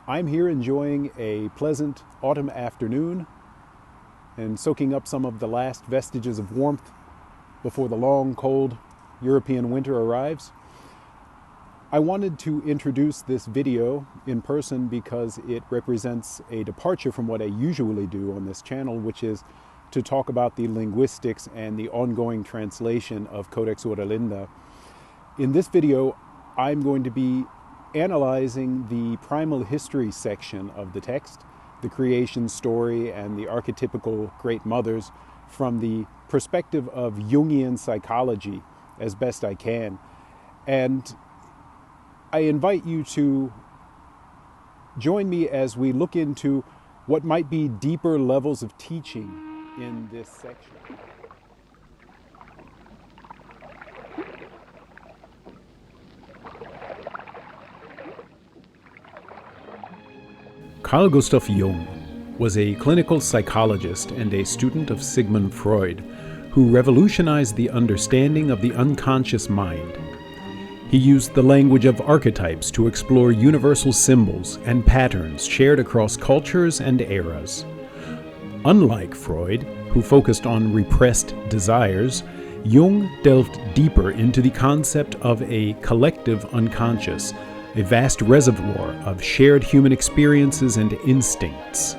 I'm here enjoying a pleasant autumn afternoon and soaking up some of the last vestiges of warmth before the long, cold European winter arrives. I wanted to introduce this video in person because it represents a departure from what I usually do on this channel, which is to talk about the linguistics and the ongoing translation of Codex Wralda. In this video, I'm going to be analyzing the primal history section of the text, the creation story and the archetypical great mothers, from the perspective of Jungian psychology as best I can. And I invite you to join me as we look into what might be deeper levels of teaching in this section. Carl Gustav Jung was a clinical psychologist and a student of Sigmund Freud who revolutionized the understanding of the unconscious mind. He used the language of archetypes to explore universal symbols and patterns shared across cultures and eras. Unlike Freud, who focused on repressed desires, Jung delved deeper into the concept of a collective unconscious, a vast reservoir of shared human experiences and instincts.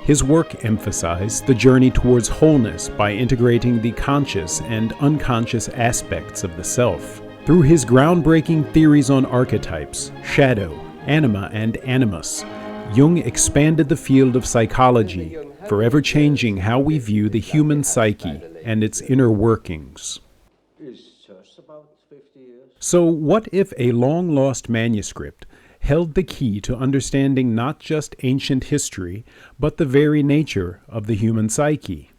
His work emphasized the journey towards wholeness by integrating the conscious and unconscious aspects of the self. Through his groundbreaking theories on archetypes, shadow, anima, and animus, Jung expanded the field of psychology, forever changing how we view the human psyche and its inner workings. So what if a long-lost manuscript held the key to understanding not just ancient history, but the very nature of the human psyche?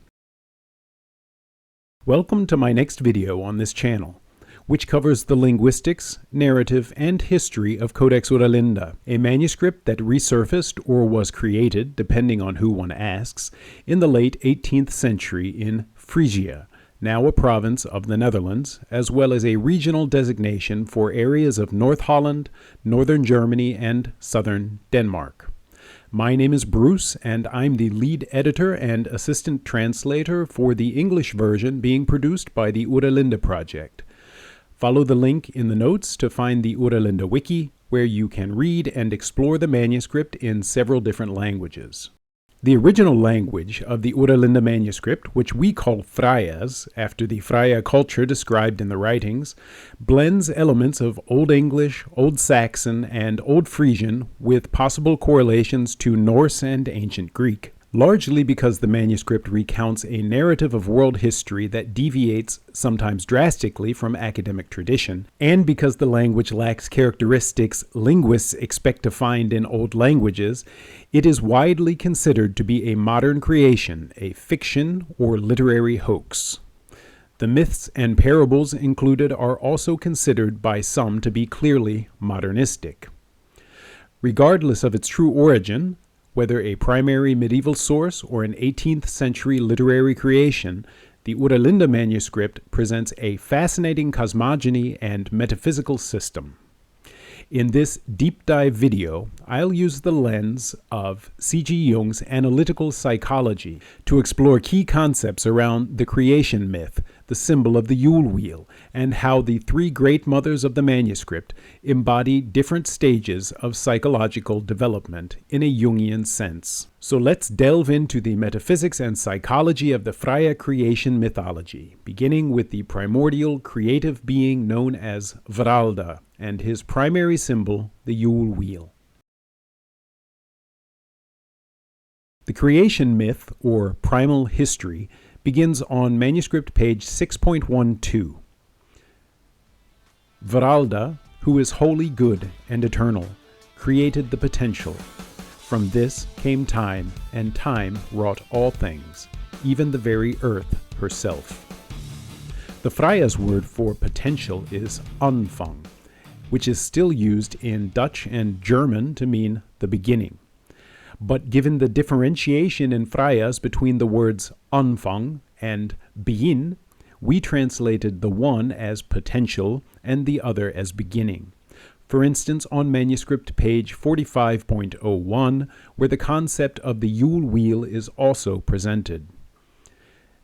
Welcome to my next video on this channel, which covers the linguistics, narrative, and history of Codex Wralda, a manuscript that resurfaced or was created, depending on who one asks, in the late 18th century in Frya, now a province of the Netherlands, as well as a regional designation for areas of North Holland, northern Germany, and southern Denmark. My name is Bruce, and I'm the lead editor and assistant translator for the English version being produced by the Wralda Project. Follow the link in the notes to find the Wralda Wiki, where you can read and explore the manuscript in several different languages. The original language of the Wralda manuscript, which we call Frya's, after the Frya culture described in the writings, blends elements of Old English, Old Saxon, and Old Frisian with possible correlations to Norse and Ancient Greek, largely because the manuscript recounts a narrative of world history that deviates, sometimes drastically, from academic tradition, and because the language lacks characteristics linguists expect to find in old languages. It is widely considered to be a modern creation, a fiction or literary hoax. The myths and parables included are also considered by some to be clearly modernistic. Regardless of its true origin, whether a primary medieval source or an 18th century literary creation, the Wralda manuscript presents a fascinating cosmogony and metaphysical system. In this deep dive video, I'll use the lens of C.G. Jung's analytical psychology to explore key concepts around the creation myth, the symbol of the Yule Wheel, and how the three great mothers of the manuscript embody different stages of psychological development in a Jungian sense. So let's delve into the metaphysics and psychology of the Frya creation mythology, beginning with the primordial creative being known as Wralda, and his primary symbol, the Yule Wheel. The creation myth, or primal history, begins on manuscript page 6.12. Wralda, who is wholly good and eternal, created the potential. From this came time, and time wrought all things, even the very earth herself. The Frya's word for potential is Anfang, which is still used in Dutch and German to mean the beginning. But given the differentiation in Frya's between the words Anfang and begin, we translated the one as potential and the other as beginning. For instance, on manuscript page 45.01, where the concept of the Yule Wheel is also presented.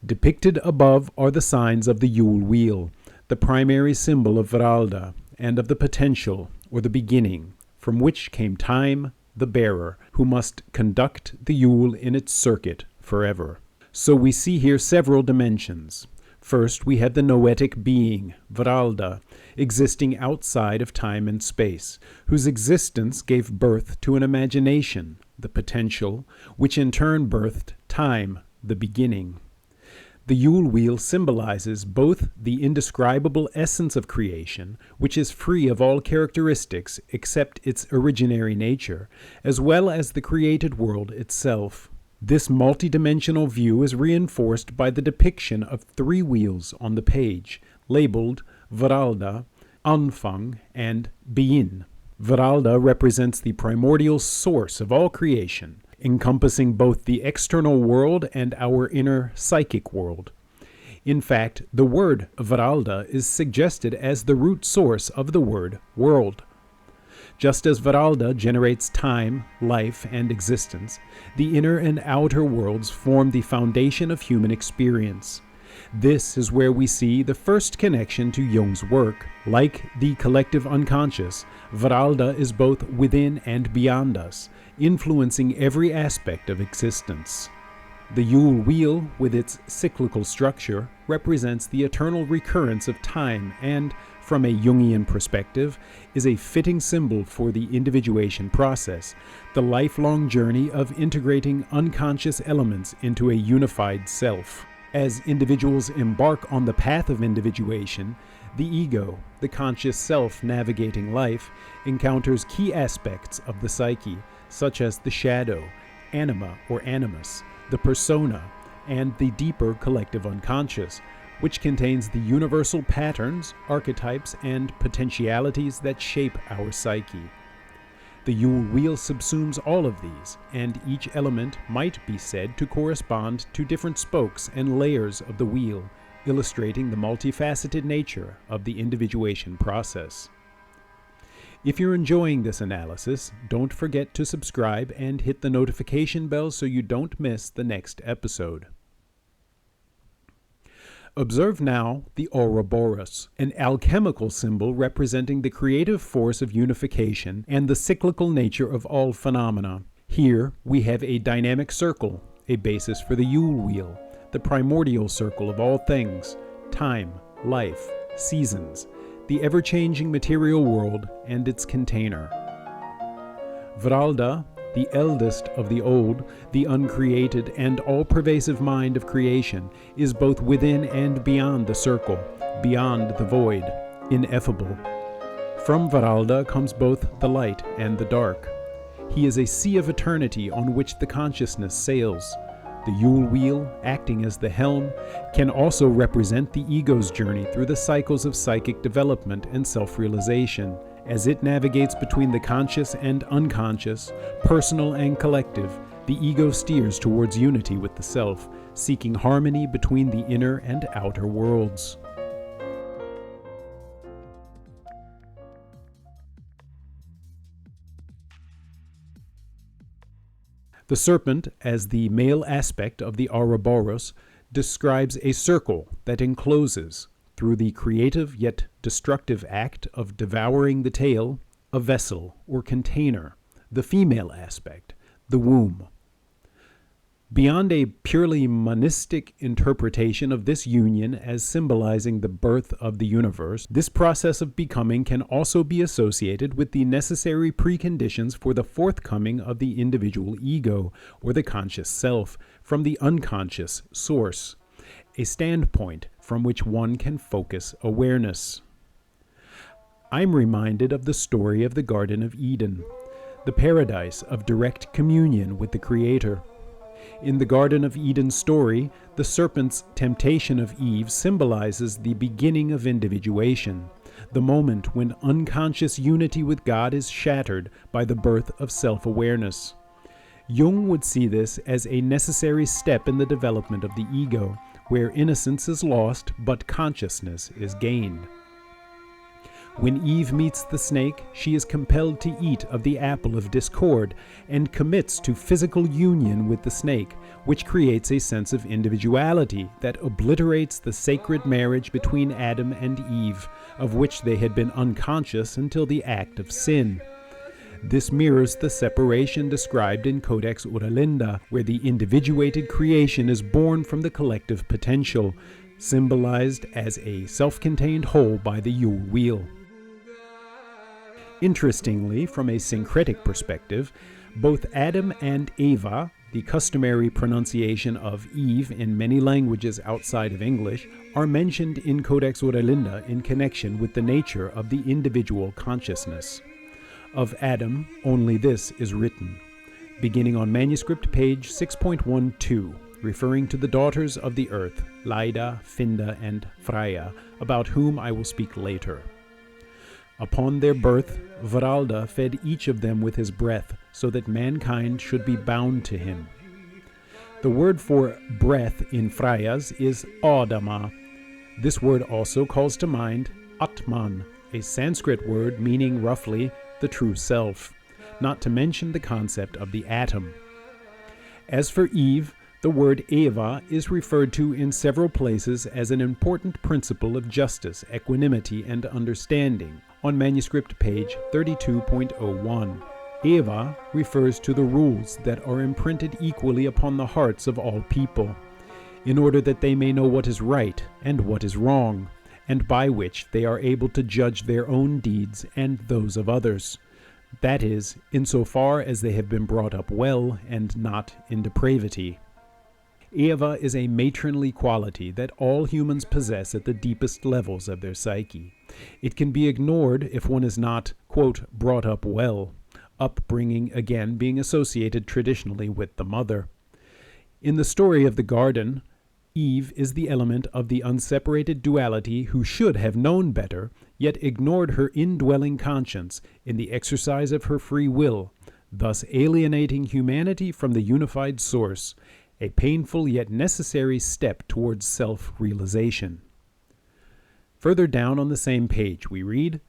Depicted above are the signs of the Yule Wheel, the primary symbol of Wralda, and of the potential, or the beginning, from which came time, the bearer, who must conduct the Yule in its circuit forever. So we see here several dimensions. First, we have the noetic being, Wralda, existing outside of time and space, whose existence gave birth to an imagination, the potential, which in turn birthed time, the beginning. The Yule Wheel symbolizes both the indescribable essence of creation, which is free of all characteristics except its originary nature, as well as the created world itself. This multidimensional view is reinforced by the depiction of 3 wheels on the page, labeled Wralda, Anfang, and Begin. Wralda represents the primordial source of all creation, encompassing both the external world and our inner psychic world. In fact, the word Wralda is suggested as the root source of the word world. Just as Wralda generates time, life, and existence, the inner and outer worlds form the foundation of human experience. This is where we see the first connection to Jung's work. Like the collective unconscious, Wralda is both within and beyond us, influencing every aspect of existence. The Yule Wheel, with its cyclical structure, represents the eternal recurrence of time and, from a Jungian perspective, is a fitting symbol for the individuation process, the lifelong journey of integrating unconscious elements into a unified self. As individuals embark on the path of individuation, the ego, the conscious self navigating life, encounters key aspects of the psyche, such as the shadow, anima or animus, the persona, and the deeper collective unconscious, which contains the universal patterns, archetypes, and potentialities that shape our psyche. The Yule Wheel subsumes all of these, and each element might be said to correspond to different spokes and layers of the wheel, illustrating the multifaceted nature of the individuation process. If you're enjoying this analysis, don't forget to subscribe and hit the notification bell so you don't miss the next episode. Observe now the Ouroboros, an alchemical symbol representing the creative force of unification and the cyclical nature of all phenomena. Here we have a dynamic circle, a basis for the Yule Wheel, the primordial circle of all things, time, life, seasons, the ever-changing material world and its container. Wralda, the eldest of the old, the uncreated and all-pervasive mind of creation, is both within and beyond the circle, beyond the void, ineffable. From Wralda comes both the light and the dark. He is a sea of eternity on which the consciousness sails. The Yule Wheel, acting as the helm, can also represent the ego's journey through the cycles of psychic development and self-realization. As it navigates between the conscious and unconscious, personal and collective, the ego steers towards unity with the self, seeking harmony between the inner and outer worlds. The serpent, as the male aspect of the Ouroboros, describes a circle that encloses, through the creative yet destructive act of devouring the tail, a vessel or container, the female aspect, the womb. Beyond a purely monistic interpretation of this union as symbolizing the birth of the universe, this process of becoming can also be associated with the necessary preconditions for the forthcoming of the individual ego, or the conscious self, from the unconscious source, a standpoint from which one can focus awareness. I'm reminded of the story of the Garden of Eden, the paradise of direct communion with the Creator. In the Garden of Eden story, the serpent's temptation of Eve symbolizes the beginning of individuation, the moment when unconscious unity with God is shattered by the birth of self-awareness. Jung would see this as a necessary step in the development of the ego, where innocence is lost but consciousness is gained. When Eve meets the snake, she is compelled to eat of the apple of discord and commits to physical union with the snake, which creates a sense of individuality that obliterates the sacred marriage between Adam and Eve, of which they had been unconscious until the act of sin. This mirrors the separation described in Codex Wralda, where the individuated creation is born from the collective potential, symbolized as a self-contained whole by the Yule Wheel. Interestingly, from a syncretic perspective, both Adam and ÉWA, the customary pronunciation of Eve in many languages outside of English, are mentioned in Codex Wralda in connection with the nature of the individual consciousness. Of Adam, only this is written, beginning on manuscript page 6.12, referring to the daughters of the earth, LYDA, FINDA, and Frya, about whom I will speak later. Upon their birth, Wralda fed each of them with his breath, so that mankind should be bound to him. The word for breath in Frya's is ÁDAMA. This word also calls to mind Atman, a Sanskrit word meaning roughly the true self, not to mention the concept of the atom. As for Eve, the word ÉWA is referred to in several places as an important principle of justice, equanimity, and understanding. On manuscript page 32.01, ÉWA refers to the rules that are imprinted equally upon the hearts of all people, in order that they may know what is right and what is wrong, and by which they are able to judge their own deeds and those of others. That is, insofar as they have been brought up well and not in depravity. ÉWA is a matronly quality that all humans possess at the deepest levels of their psyche. It can be ignored if one is not, quote, brought up well, upbringing again being associated traditionally with the mother. In the story of the garden, Eve is the element of the unseparated duality who should have known better, yet ignored her indwelling conscience in the exercise of her free will, thus alienating humanity from the unified source, a painful yet necessary step towards self-realization. Further down on the same page we read,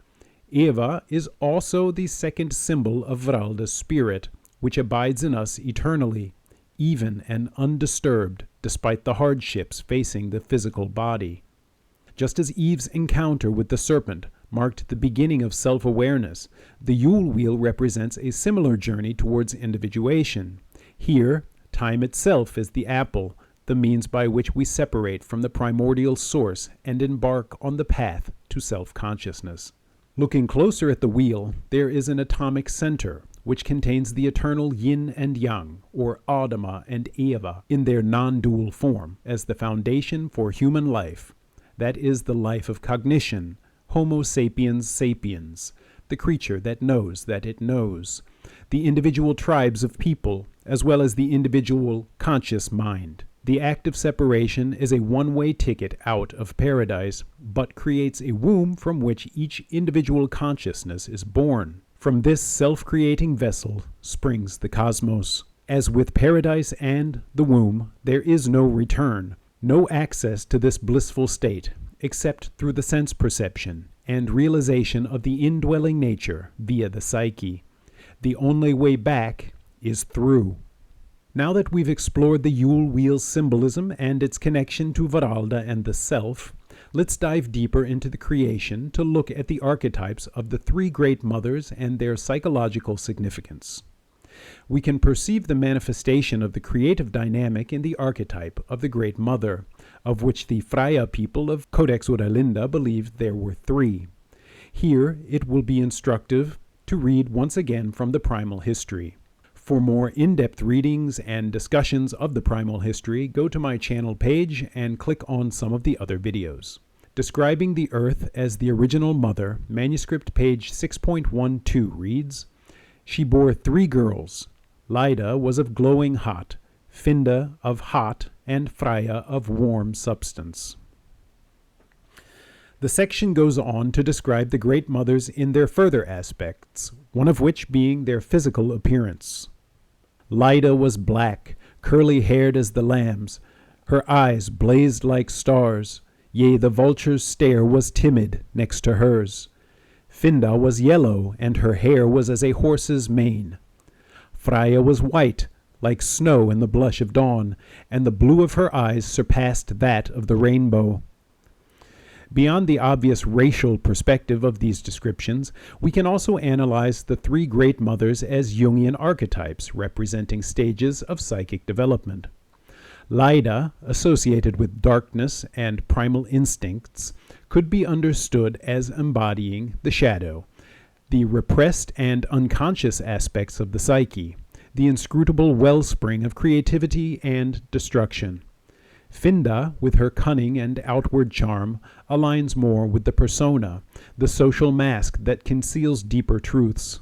ÉWA is also the second symbol of Wralda's spirit, which abides in us eternally, even and undisturbed despite the hardships facing the physical body. Just as Eve's encounter with the serpent marked the beginning of self-awareness, the Yule Wheel represents a similar journey towards individuation. Here, time itself is the apple, the means by which we separate from the primordial source and embark on the path to self-consciousness. Looking closer at the wheel, there is an atomic center, which contains the eternal yin and yang, or ÁDAMA and ÉWA, in their non-dual form, as the foundation for human life. That is the life of cognition, Homo sapiens sapiens, the creature that knows that it knows, the individual tribes of people, as well as the individual conscious mind. The act of separation is a one-way ticket out of paradise, but creates a womb from which each individual consciousness is born. From this self-creating vessel springs the cosmos. As with paradise and the womb, there is no return, no access to this blissful state, except through the sense perception and realization of the indwelling nature via the psyche. The only way back is through. Now that we've explored the Yule Wheel symbolism and its connection to Wralda and the self, let's dive deeper into the creation to look at the archetypes of the three great mothers and their psychological significance. We can perceive the manifestation of the creative dynamic in the archetype of the Great Mother, of which the Frya people of Codex Wralda believed there were three. Here it will be instructive to read once again from the Primal history. For more in-depth readings and discussions of the Primal history, go to my channel page and click on some of the other videos. Describing the Earth as the original mother, manuscript page 6.12 reads, "She bore 3 girls. LYDA was of glowing hot, FINDA of hot, and Frya of warm substance." The section goes on to describe the Great Mothers in their further aspects, one of which being their physical appearance. LYDA was black, curly-haired as the lambs. Her eyes blazed like stars. Yea, the vulture's stare was timid next to hers. FINDA was yellow, and her hair was as a horse's mane. Frya was white, like snow in the blush of dawn, and the blue of her eyes surpassed that of the rainbow. Beyond the obvious racial perspective of these descriptions, we can also analyze the three great mothers as Jungian archetypes representing stages of psychic development. LYDA, associated with darkness and primal instincts, could be understood as embodying the shadow, the repressed and unconscious aspects of the psyche, the inscrutable wellspring of creativity and destruction. FINDA, with her cunning and outward charm, aligns more with the persona, the social mask that conceals deeper truths.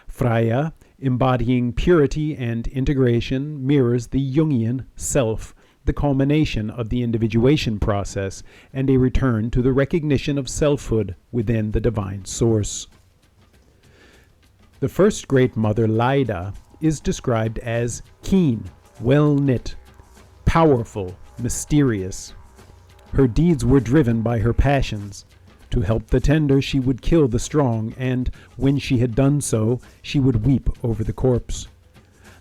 Frya, embodying purity and integration, mirrors the Jungian self, the culmination of the individuation process, and a return to the recognition of selfhood within the divine source. The first great mother, LYDA, is described as keen, well-knit, powerful, mysterious. Her deeds were driven by her passions. To help the tender, she would kill the strong, and when she had done so, she would weep over the corpse.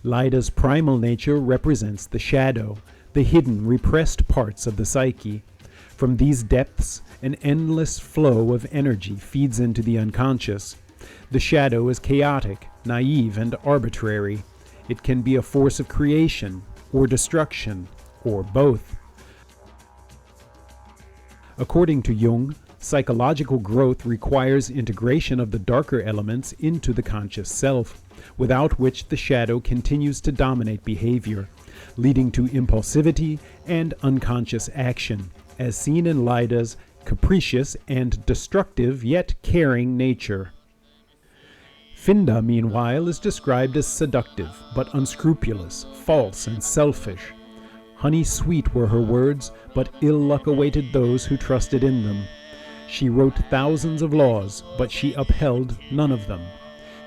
LYDA's primal nature represents the shadow, the hidden, repressed parts of the psyche. From these depths, an endless flow of energy feeds into the unconscious. The shadow is chaotic, naive, and arbitrary. It can be a force of creation or destruction, or both. According to Jung, psychological growth requires integration of the darker elements into the conscious self, without which the shadow continues to dominate behavior, leading to impulsivity and unconscious action, as seen in LYDA's capricious and destructive yet caring nature. FINDA, meanwhile, is described as seductive, but unscrupulous, false, and selfish. Honey sweet were her words, but ill luck awaited those who trusted in them. She wrote thousands of laws, but she upheld none of them.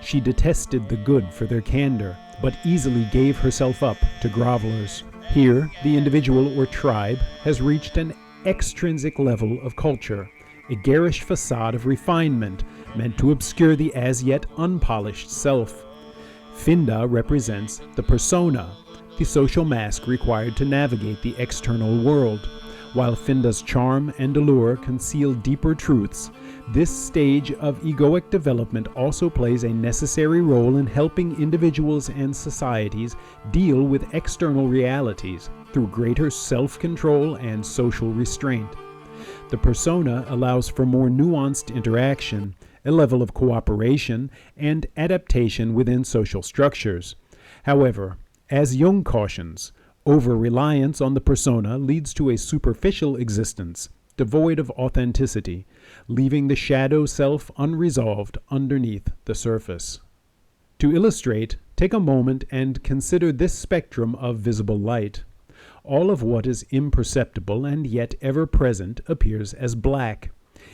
She detested the good for their candor, but easily gave herself up to grovelers. Here, the individual or tribe has reached an extrinsic level of culture, a garish facade of refinement meant to obscure the as-yet unpolished self. FINDA represents the persona, the social mask required to navigate the external world. While FINDA's charm and allure conceal deeper truths, this stage of egoic development also plays a necessary role in helping individuals and societies deal with external realities through greater self-control and social restraint. The persona allows for more nuanced interaction, a level of cooperation, and adaptation within social structures. However, as Jung cautions, over-reliance on the persona leads to a superficial existence, devoid of authenticity, leaving the shadow self unresolved underneath the surface. To illustrate, take a moment and consider this spectrum of visible light. All of what is imperceptible and yet ever present appears as black.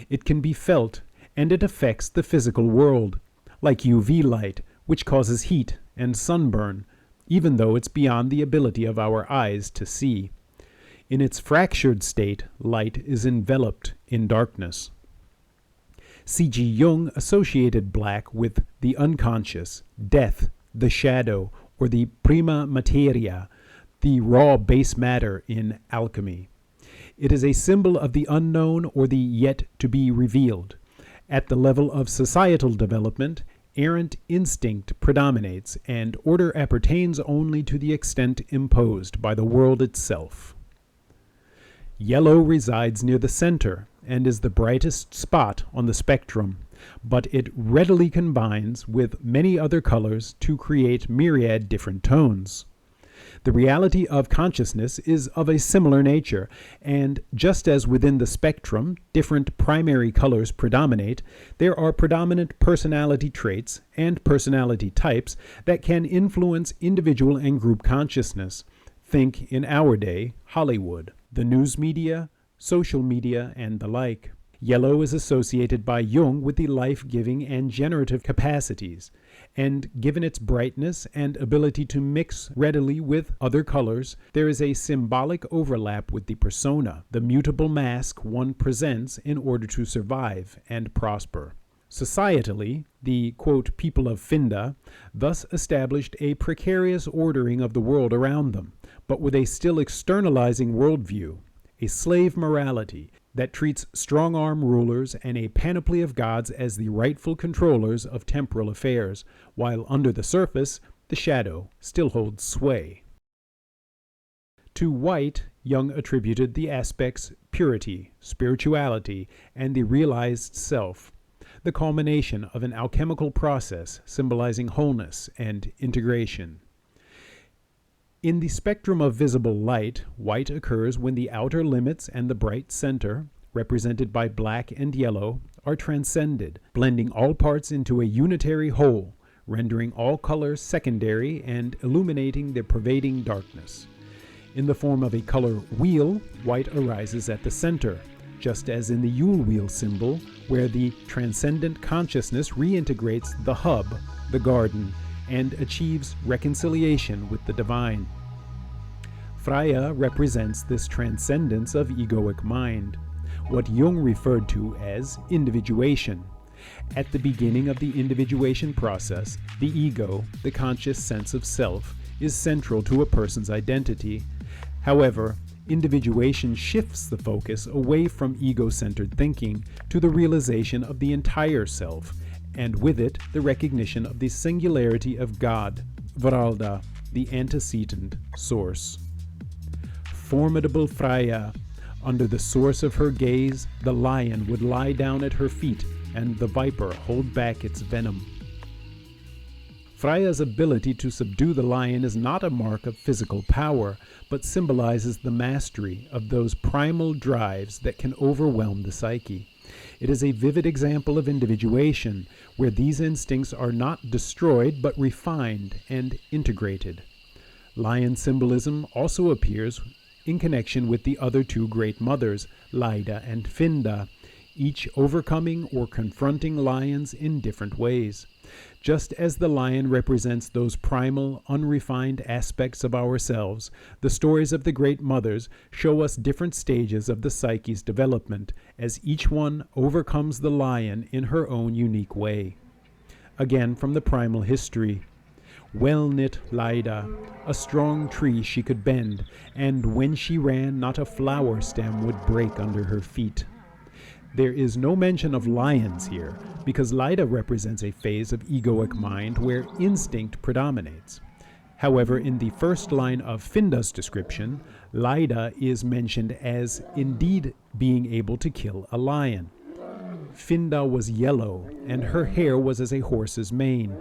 It can be felt, and it affects the physical world, like UV light, which causes heat and sunburn, even though it's beyond the ability of our eyes to see. In its fractured state, light is enveloped in darkness. C.G. Jung associated black with the unconscious, death, the shadow, or the prima materia, the raw base matter in alchemy. It is a symbol of the unknown or the yet to be revealed. At the level of societal development, errant instinct predominates, and order appertains only to the extent imposed by the world itself. Yellow resides near the center and is the brightest spot on the spectrum, but it readily combines with many other colors to create myriad different tones. The reality of consciousness is of a similar nature, and just as within the spectrum different primary colors predominate, there are predominant personality traits and personality types that can influence individual and group consciousness. Think, in our day, Hollywood, the news media, social media, and the like. Yellow is associated by Jung with the life-giving and generative capacities, and given its brightness and ability to mix readily with other colors, there is a symbolic overlap with the persona, the mutable mask one presents in order to survive and prosper. Societally, the, quote, people of FINDA thus established a precarious ordering of the world around them, but with a still externalizing worldview, a slave morality that treats strong-arm rulers and a panoply of gods as the rightful controllers of temporal affairs, while under the surface, the shadow still holds sway. To white, Jung attributed the aspects purity, spirituality, and the realized self, the culmination of an alchemical process symbolizing wholeness and integration. In the spectrum of visible light, white occurs when the outer limits and the bright center, represented by black and yellow, are transcended, blending all parts into a unitary whole, rendering all colors secondary and illuminating the pervading darkness. In the form of a color wheel, white arises at the center, just as in the Yule Wheel symbol, where the transcendent consciousness reintegrates the hub, the garden, and achieves reconciliation with the divine. Frya represents this transcendence of egoic mind, what Jung referred to as individuation. At the beginning of the individuation process, the ego, the conscious sense of self, is central to a person's identity. However, individuation shifts the focus away from ego-centered thinking to the realization of the entire self, and with it the recognition of the singularity of God, Wralda, the antecedent source. Formidable Frya, under the source of her gaze, the lion would lie down at her feet, and the viper hold back its venom. Frya's ability to subdue the lion is not a mark of physical power, but symbolizes the mastery of those primal drives that can overwhelm the psyche. It is a vivid example of individuation, where these instincts are not destroyed but refined and integrated. Lion symbolism also appears in connection with the other two great mothers, LYDA and FINDA, each overcoming or confronting lions in different ways. Just as the lion represents those primal, unrefined aspects of ourselves, the stories of the great mothers show us different stages of the psyche's development, as each one overcomes the lion in her own unique way. Again from the primal history. Well-knit LYDA, a strong tree she could bend, and when she ran not a flower stem would break under her feet. There is no mention of lions here, because LYDA represents a phase of egoic mind where instinct predominates. However, in the first line of FINDA's description, LYDA is mentioned as indeed being able to kill a lion. FINDA was yellow, and her hair was as a horse's mane.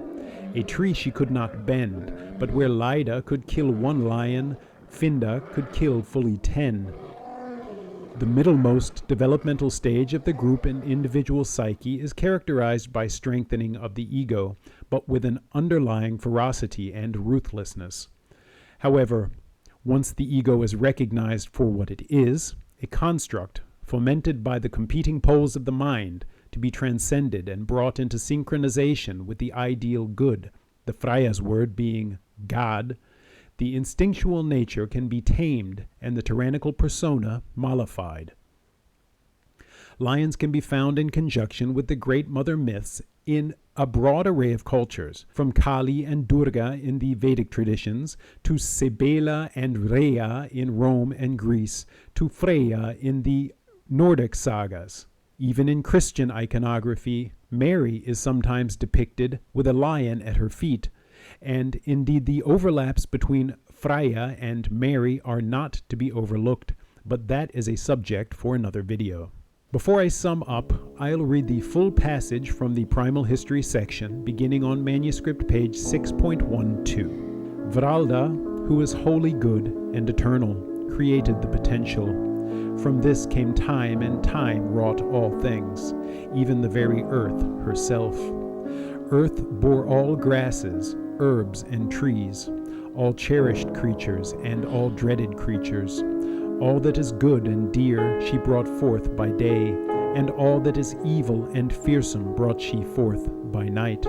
A tree she could not bend, but where LYDA could kill one lion, FINDA could kill fully 10. The middlemost developmental stage of the group and individual psyche is characterized by strengthening of the ego, but with an underlying ferocity and ruthlessness. However, once the ego is recognized for what it is, a construct fomented by the competing poles of the mind, to be transcended and brought into synchronization with the ideal good, the Frya's word being God, the instinctual nature can be tamed and the tyrannical persona mollified. Lions can be found in conjunction with the great mother myths in a broad array of cultures, from Kali and Durga in the Vedic traditions, to Cybele and Rhea in Rome and Greece, to Frya in the Nordic sagas. Even in Christian iconography, Mary is sometimes depicted with a lion at her feet, and indeed the overlaps between Frya and Mary are not to be overlooked, but that is a subject for another video. Before I sum up, I'll read the full passage from the Primal History section, beginning on manuscript page 6.12. Wralda, who is wholly good and eternal, created the potential. From this came time, and time wrought all things, even the very earth herself. Earth bore all grasses, herbs and trees, all cherished creatures and all dreaded creatures. All that is good and dear she brought forth by day, and all that is evil and fearsome brought she forth by night.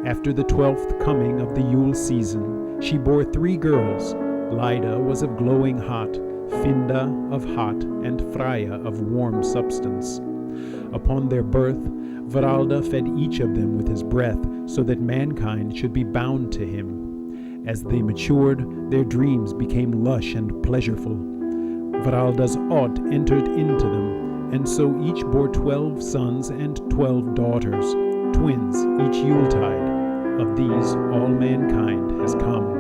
After the 12th coming of the Yule season, she bore 3 girls. LYDA was of glowing hot, FINDA of hot, and Frya of warm substance. Upon their birth, Wralda fed each of them with his breath, so that mankind should be bound to him. As they matured, their dreams became lush and pleasureful. Wralda's Odd entered into them, and so each bore 12 sons and 12 daughters, twins each Yuletide. Of these all mankind has come.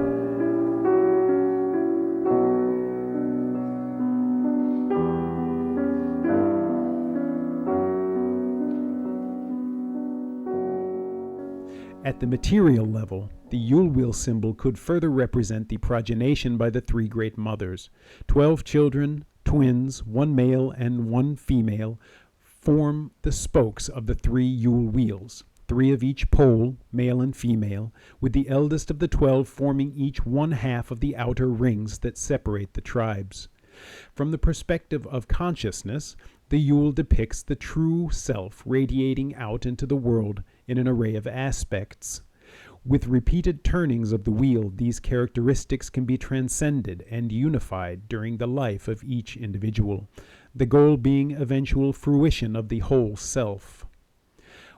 At the material level, the Yule Wheel symbol could further represent the progenation by the three great mothers. 12 children, twins, one male and one female, form the spokes of the three Yule wheels, 3 of each pole, male and female, with the eldest of the 12 forming each 1/2 of the outer rings that separate the tribes. From the perspective of consciousness, the Yule depicts the true self radiating out into the world in an array of aspects. With repeated turnings of the wheel, these characteristics can be transcended and unified during the life of each individual, the goal being eventual fruition of the whole self.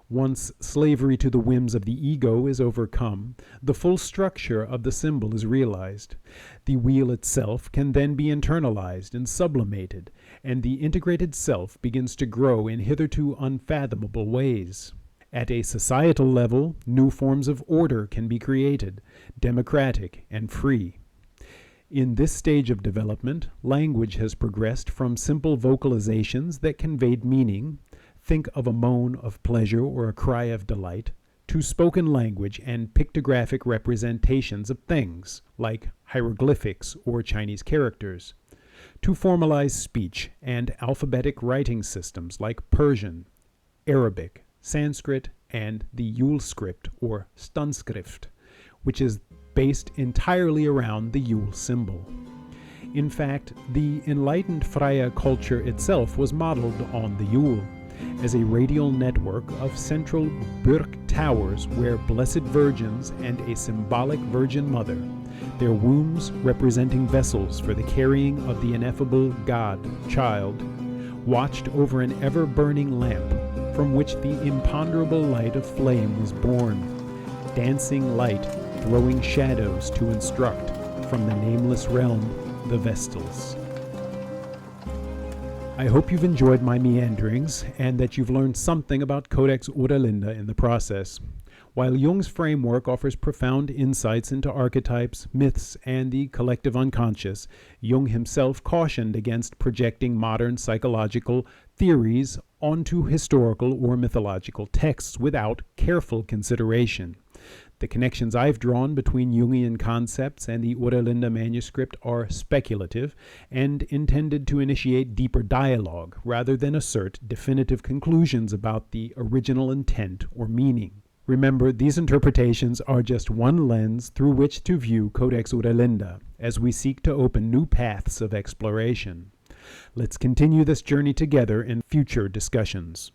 Once slavery to the whims of the ego is overcome, the full structure of the symbol is realized. The wheel itself can then be internalized and sublimated, and the integrated self begins to grow in hitherto unfathomable ways. At a societal level, new forms of order can be created, democratic and free. In this stage of development, language has progressed from simple vocalizations that conveyed meaning, think of a moan of pleasure or a cry of delight, to spoken language and pictographic representations of things, like hieroglyphics or Chinese characters, to formalized speech and alphabetic writing systems like Persian, Arabic, Sanskrit, and the Yule script or Stunskrift, which is based entirely around the Yule symbol. In fact, the enlightened Frya culture itself was modeled on the Yule, as a radial network of central Burg towers where blessed virgins and a symbolic Virgin Mother, their wombs representing vessels for the carrying of the ineffable God, child, watched over an ever-burning lamp from which the imponderable light of flame was born, dancing light throwing shadows to instruct from the nameless realm, the Vestals. I hope you've enjoyed my meanderings and that you've learned something about Codex Wralda in the process. While Jung's framework offers profound insights into archetypes, myths, and the collective unconscious, Jung himself cautioned against projecting modern psychological theories onto historical or mythological texts without careful consideration. The connections I've drawn between Jungian concepts and the Wralda manuscript are speculative and intended to initiate deeper dialogue rather than assert definitive conclusions about the original intent or meaning. Remember, these interpretations are just one lens through which to view Codex Wralda as we seek to open new paths of exploration. Let's continue this journey together in future discussions.